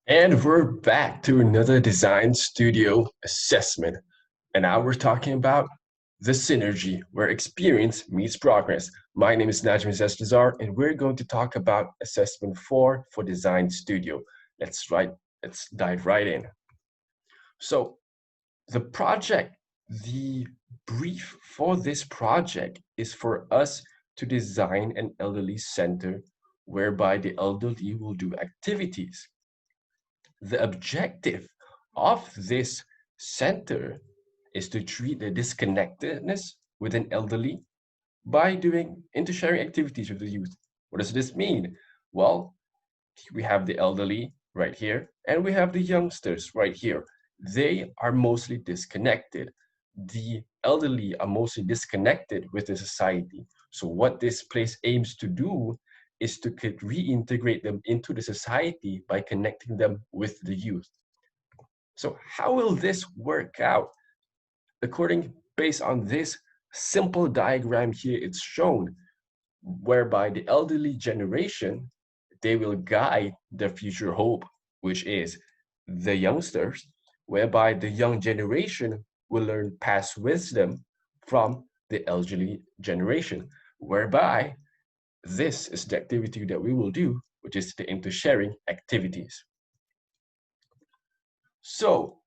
And we're back to another design studio assessment. And now we're talking about the synergy where experience meets progress. My name is Najmi Zesdyzar, and we're going to talk about assessment four for design studio. Let's dive right in. So the project, the brief for this project is for us to design an elderly center whereby the elderly will do activities. The objective of this center is to treat the disconnectedness with an elderly by doing inter-sharing activities with the youth. What does this mean? Well, we have the elderly right here, and we have the youngsters right here. They are mostly disconnected. The elderly are mostly disconnected with the society. So what this place aims to do is to reintegrate them into the society by connecting them with the youth. So how will this work out? Based on this simple diagram here, it's shown whereby the elderly generation, they will guide the future hope, which is the youngsters, whereby the young generation will learn past wisdom from the elderly generation, whereby this is the activity that we will do, which is the inter-sharing activities. So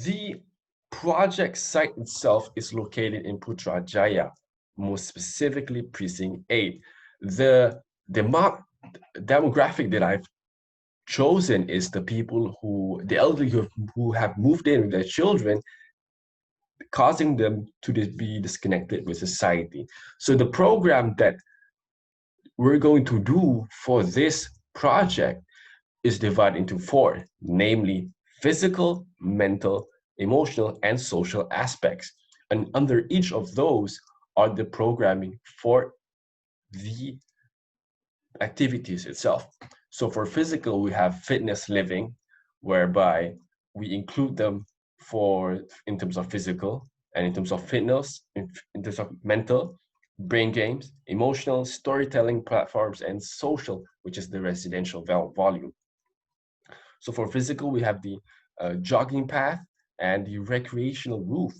the project site itself is located in Putrajaya, more specifically Precinct 8. The demographic that I've chosen is the elderly who have moved in with their children, causing them to be disconnected with society. So the program that we're going to do for this project is divided into four, namely physical, mental, emotional, and social aspects. And under each of those are the programming for the activities itself. So for physical, we have fitness living, whereby we include them in terms of physical and in terms of fitness, in terms of mental, brain games, emotional, storytelling platforms, and social, which is the residential volume. So for physical, we have the jogging path and the recreational roof.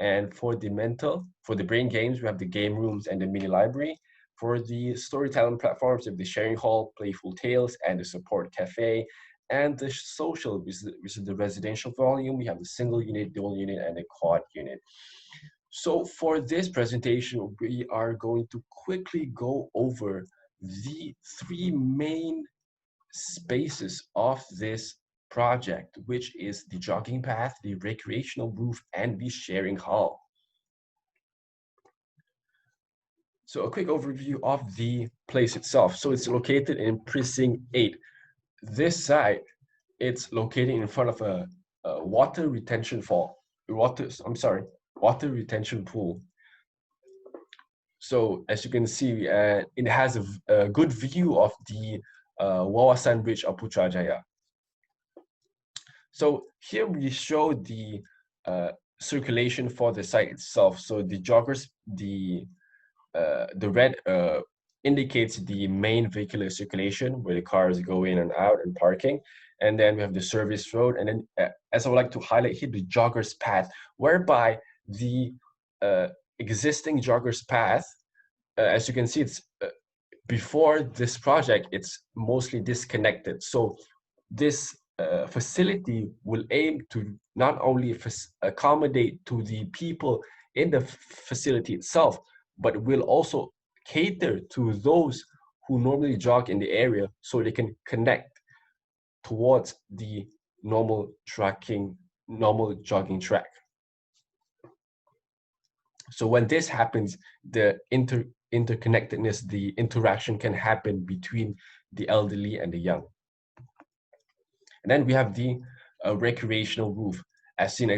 And for the mental, for the brain games, we have the game rooms and the mini library. For the storytelling platforms, we have the sharing hall, playful tales, and the support cafe. And the social, which is the residential volume, we have the single unit, dual unit, and the quad unit. So for this presentation, we are going to quickly go over the three main spaces of this project, which is the jogging path, the recreational roof, and the sharing hall. So a quick overview of the place itself. So it's located in Precinct 8. This site, it's located in front of a water retention water retention pool. So as you can see, it has a good view of the Wawasan Bridge of Putrajaya. So here we show the circulation for the site itself. So the joggers, the red indicates the main vehicular circulation where the cars go in and out and parking. And then we have the service road. And then as I would like to highlight here, the joggers path, whereby the existing joggers path, as you can see, it's before this project, it's mostly disconnected. So this facility will aim to not only accommodate to the people in the facility itself, but will also cater to those who normally jog in the area so they can connect towards the normal jogging track. So when this happens, the interconnectedness, the interaction can happen between the elderly and the young. And then we have the recreational roof, as seen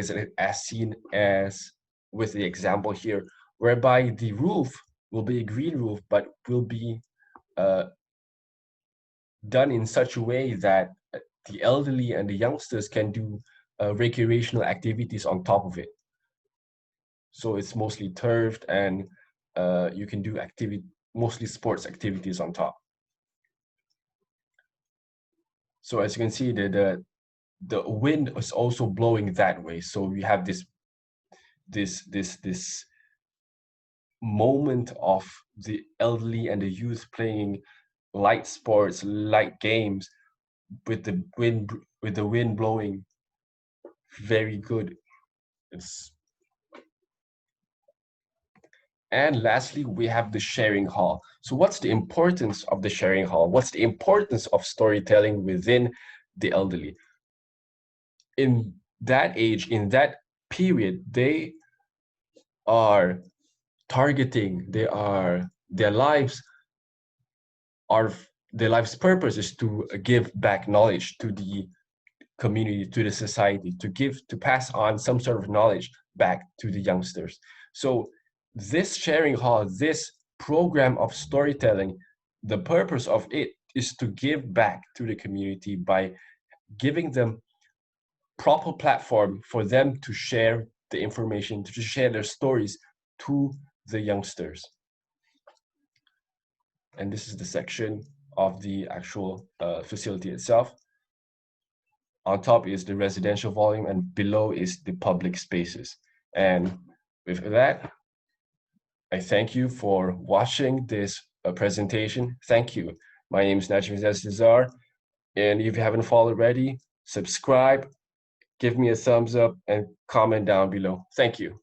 as with the example here, whereby the roof will be a green roof, but will be done in such a way that the elderly and the youngsters can do recreational activities on top of it. So it's mostly turfed, and you can do mostly sports activities on top. So as you can see, the wind is also blowing that way. So we have this moment of the elderly and the youth playing light sports, light games with the wind blowing very good. It's And lastly, we have the sharing hall. So what's the importance of the sharing hall? What's the importance of storytelling within the elderly? In that age, in that period, they are targeting, their lives are their life's purpose is to give back knowledge to the community, to the society, to pass on some sort of knowledge back to the youngsters. So this sharing hall, this program of storytelling, the purpose of it is to give back to the community by giving them proper platform for them to share the information, to share their stories to the youngsters. And this is the section of the actual facility itself. On top is the residential volume, and below is the public spaces. And with that, I thank you for watching this presentation. Thank you. My name is Najmi Zesdyzar, and if you haven't followed already, subscribe, give me a thumbs up, and comment down below. Thank you.